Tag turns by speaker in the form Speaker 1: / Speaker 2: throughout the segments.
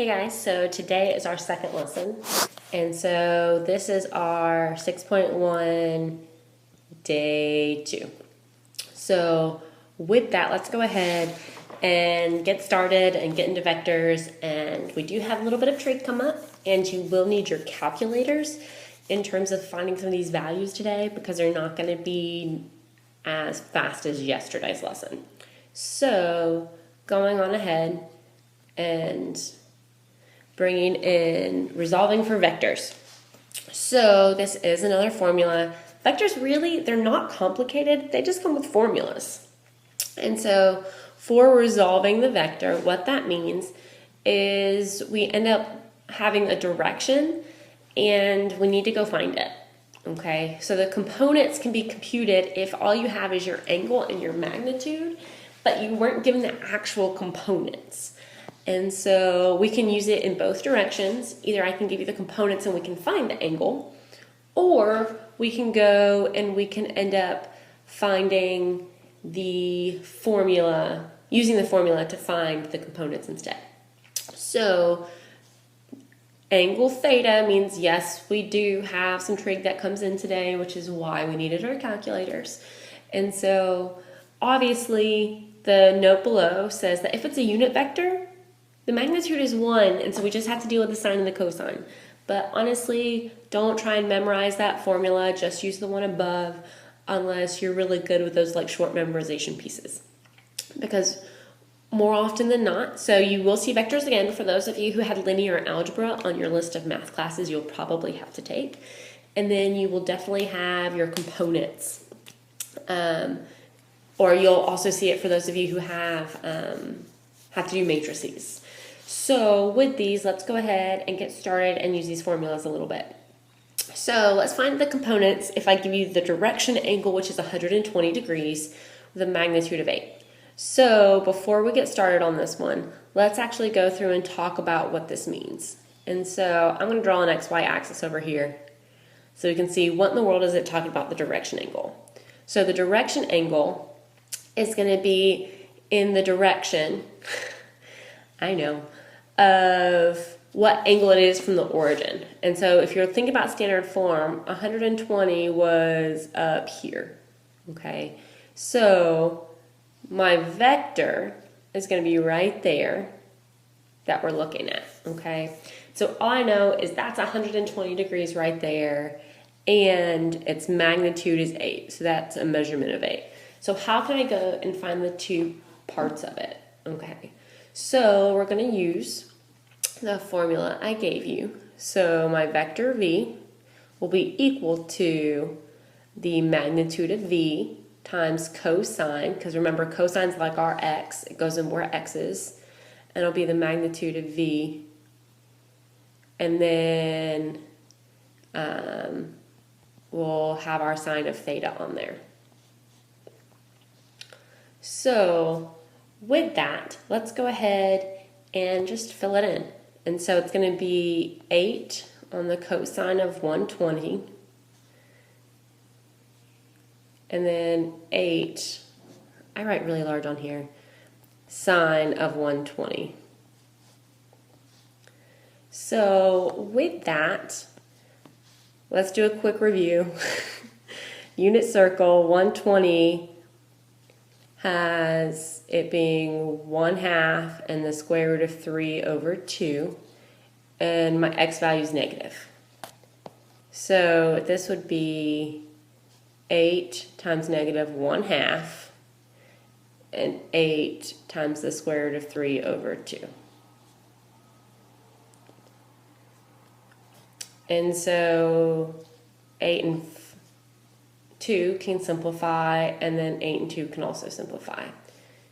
Speaker 1: Hey guys, so today is our second lesson, and so this is our 6.1 day 2. So with that, let's go ahead and get started and get into vectors, and we do have a little bit of trig come up, and you will need your calculators in terms of finding some of these values today because they're not going to be as fast as yesterday's lesson. So going on ahead and bringing in resolving for vectors. So this is another formula. Vectors really, they're not complicated. They just come with formulas. And so for resolving the vector, what that means is we end up having a direction and we need to go find it. Okay, so the components can be computed if all you have is your angle and your magnitude, but you weren't given the actual components. And so we can use it in both directions. Either I can give you the components and we can find the angle, or we can go and we can end up finding the formula, using the formula to find the components instead. So angle theta means yes, we do have some trig that comes in today, which is why we needed our calculators. And so obviously the note below says that if it's a unit vector, the magnitude is 1, and so we just have to deal with the sine and the cosine. But honestly, don't try and memorize that formula. Just use the one above unless you're really good with those like short memorization pieces. Because more often than not, so you will see vectors again for those of you who had linear algebra on your list of math classes you'll probably have to take. And then you will definitely have your components. Or you'll also see it for those of you who have to do matrices. So with these, let's go ahead and get started and use these formulas a little bit. So let's find the components if I give you the direction angle, which is 120 degrees, with a magnitude of 8. So before we get started on this one, let's actually go through and talk about what this means. And so I'm going to draw an XY axis over here so we can see what in the world is it talking about the direction angle. So the direction angle is going to be in the direction, I know, of what angle it is from the origin. And so if you're thinking about standard form, 120 was up here, okay? So my vector is going to be right there that we're looking at, okay? So all I know is that's 120 degrees right there, and its magnitude is 8, so that's a measurement of 8. So how can I go and find the two parts of it? Okay, so we're going to use the formula I gave you. So my vector v will be equal to the magnitude of v times cosine, because remember cosine's like our x, it goes in where x is, and it'll be the magnitude of v, and then we'll have our sine of theta on there. So with that, let's go ahead and just fill it in. And so it's going to be 8 on the cosine of 120, and then 8, I write really large on here, sine of 120. So with that, let's do a quick review. Unit circle, 120 has it being 1/2 and the square root of 3 over 2, and my x value is negative. So this would be 8 times negative 1/2 and 8 times the square root of 3 over 2. And so 8 and 2 can simplify, and then 8 and 2 can also simplify.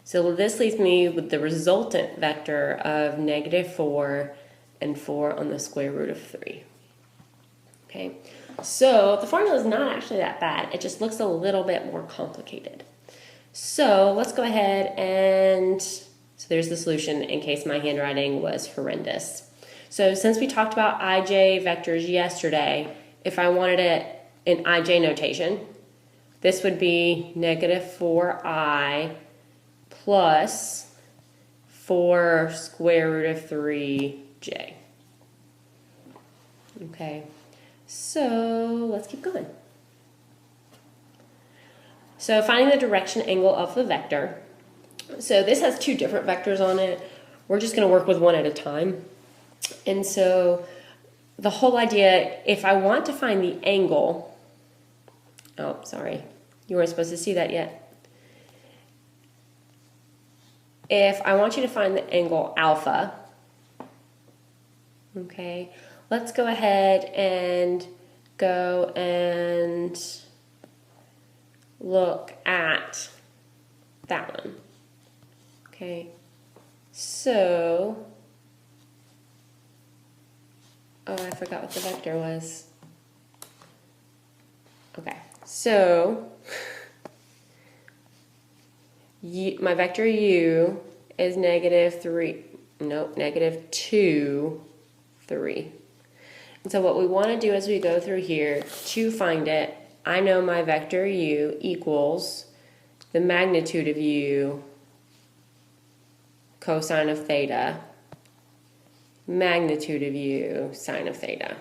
Speaker 1: So this leaves me with the resultant vector of negative 4 and 4 on the square root of 3. Okay, so the formula is not actually that bad. It just looks a little bit more complicated. So let's go ahead and, so there's the solution in case my handwriting was horrendous. So since we talked about ij vectors yesterday, if I wanted it in ij notation, this would be negative 4i plus 4 square root of 3 j. Okay, so let's keep going. So finding the direction angle of the vector. So this has two different vectors on it. We're just going to work with one at a time. And so the whole idea, if I want to find the angle, oh, sorry, you weren't supposed to see that yet. If I want you to find the angle alpha, okay, let's go ahead and go and look at that one. Okay, so, oh, I forgot what the vector was. Okay, so my vector u is -2, 3. And so what we want to do as we go through here to find it, I know my vector u equals the magnitude of u cosine of theta, magnitude of u sine of theta.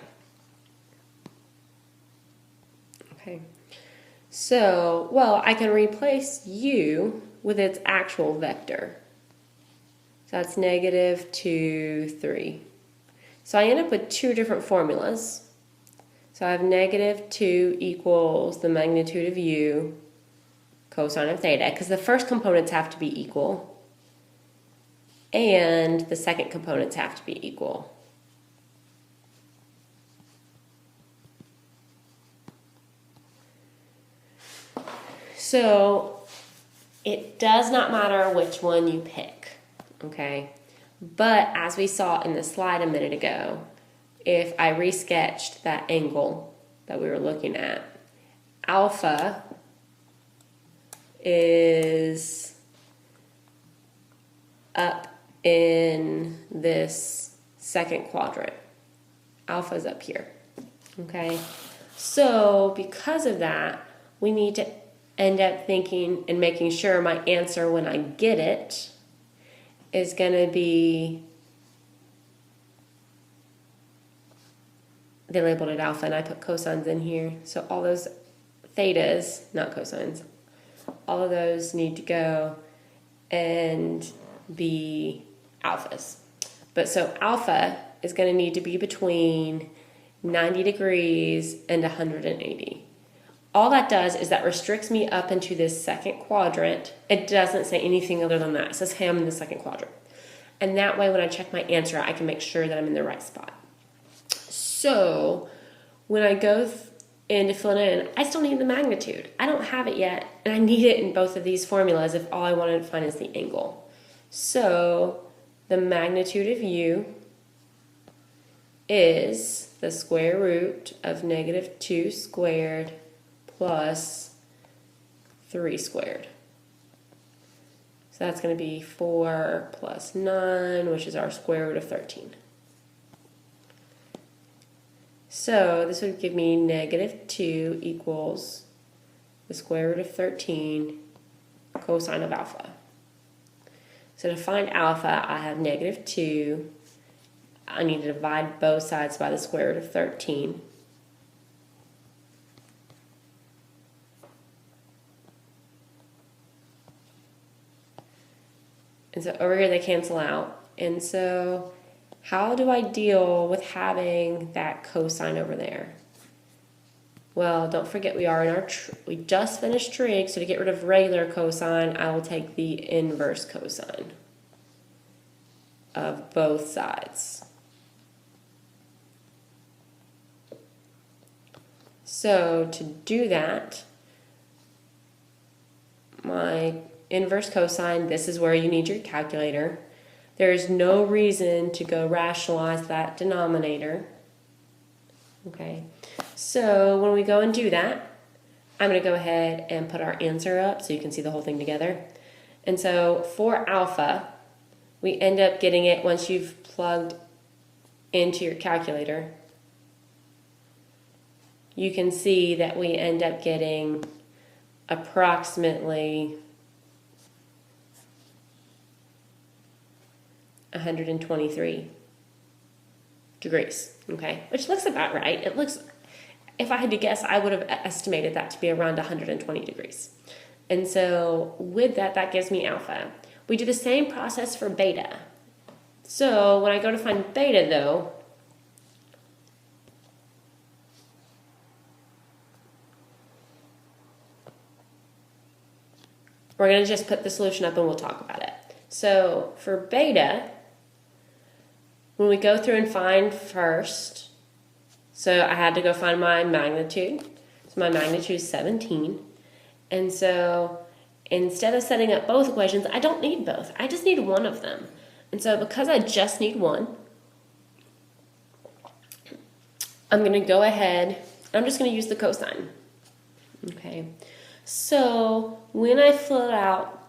Speaker 1: Okay, so, well, I can replace u with its actual vector. So that's -2, 3. So I end up with two different formulas. So I have -2 equals the magnitude of u cosine of theta, because the first components have to be equal, and the second components have to be equal. So it does not matter which one you pick, okay? But as we saw in the slide a minute ago, if I resketched that angle that we were looking at, alpha is up in this second quadrant. Alpha is up here, okay? So because of that, we need to end up thinking and making sure my answer when I get it is going to be, they labeled it alpha and I put cosines in here. So all those thetas, not cosines, all of those need to go and be alphas. But so alpha is going to need to be between 90 degrees and 180. All that does is that restricts me up into this second quadrant. It doesn't say anything other than that. It says, hey, I'm in the second quadrant. And that way when I check my answer, I can make sure that I'm in the right spot. So when I go in to fill it in, I still need the magnitude. I don't have it yet, and I need it in both of these formulas if all I wanted to find is the angle. So the magnitude of u is the square root of -2 squared plus 3 squared. So that's going to be 4 plus 9, which is our square root of 13. So this would give me -2 equals the square root of 13 cosine of alpha. So to find alpha, I have -2. I need to divide both sides by the square root of 13. And so over here they cancel out. And so how do I deal with having that cosine over there? Well, don't forget we are in our, we just finished trig, so to get rid of regular cosine, I will take the inverse cosine of both sides. So to do that, my inverse cosine, this is where you need your calculator. There is no reason to go rationalize that denominator. Okay, so when we go and do that, I'm going to go ahead and put our answer up so you can see the whole thing together. And so for alpha, we end up getting it once you've plugged into your calculator. You can see that we end up getting approximately 123. degrees, okay? Which looks about right. It looks, if I had to guess, I would have estimated that to be around 120 degrees. And so with that, that gives me alpha. We do the same process for beta. So when I go to find beta though, we're going to just put the solution up and we'll talk about it. So for beta, when we go through and find first, so I had to go find my magnitude. So my magnitude is 17. And so instead of setting up both equations, I don't need both. I just need one of them. And so because I just need one, I'm going to go ahead, I'm just going to use the cosine. Okay. So when I float out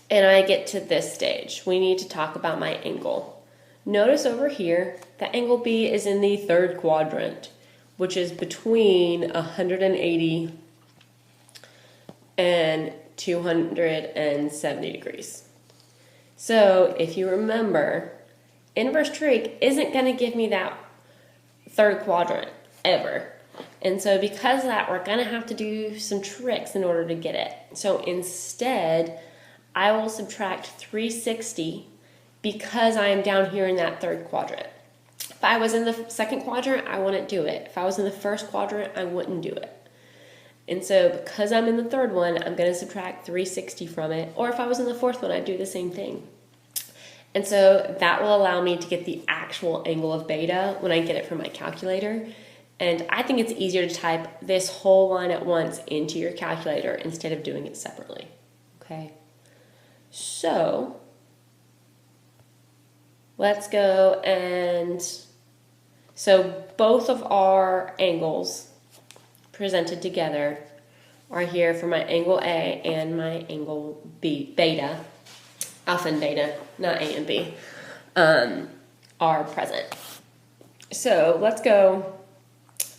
Speaker 1: and I get to this stage, we need to talk about my angle. Notice over here, the angle B is in the third quadrant, which is between 180 and 270 degrees. So if you remember, inverse trig isn't going to give me that third quadrant ever. And so because of that, we're going to have to do some tricks in order to get it. So instead, I will subtract 360 because I am down here in that third quadrant. If I was in the second quadrant, I wouldn't do it. If I was in the first quadrant, I wouldn't do it. And so because I'm in the third one, I'm going to subtract 360 from it. Or if I was in the fourth one, I'd do the same thing. And so that will allow me to get the actual angle of beta when I get it from my calculator. And I think it's easier to type this whole line at once into your calculator instead of doing it separately. Okay. So let's go and so both of our angles presented together are here for my angle A and my angle B, beta, alpha and beta, not A and B, are present. So let's go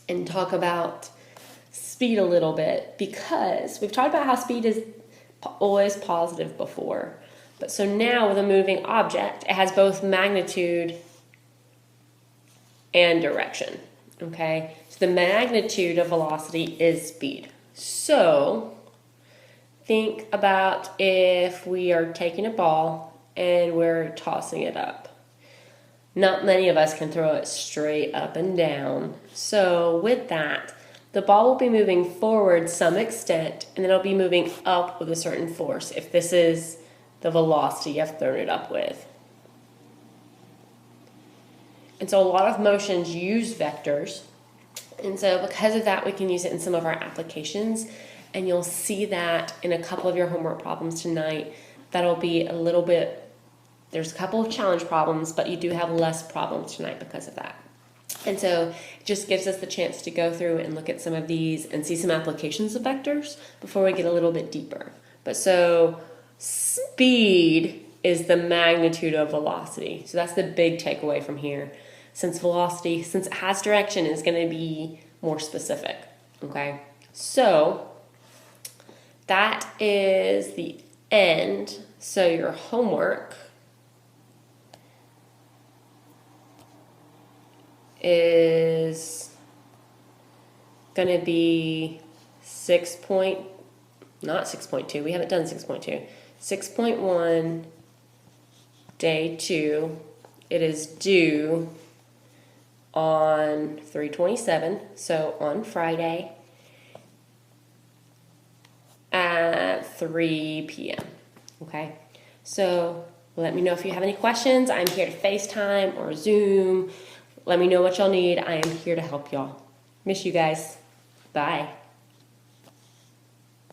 Speaker 1: and talk about speed a little bit, because we've talked about how speed is always positive before. But so now with a moving object, it has both magnitude and direction, okay? So the magnitude of velocity is speed. So think about if we are taking a ball and we're tossing it up. Not many of us can throw it straight up and down. So with that, the ball will be moving forward some extent, and then it'll be moving up with a certain force if this is the velocity I've thrown it up with. And so a lot of motions use vectors. And so because of that, we can use it in some of our applications. And you'll see that in a couple of your homework problems tonight. That'll be a little bit, there's a couple of challenge problems, but you do have less problems tonight because of that. And so it just gives us the chance to go through and look at some of these and see some applications of vectors before we get a little bit deeper. But so speed is the magnitude of velocity. So that's the big takeaway from here. Since velocity, since it has direction, is going to be more specific. Okay, so that is the end. So your homework is going to be not 6.2, we haven't done 6.2, 6.1, day 2. It is due on 3/27, so on Friday at 3 p.m. Okay, so let me know if you have any questions. I'm here to FaceTime or Zoom. Let me know what y'all need. I am here to help y'all. Miss you guys. Bye.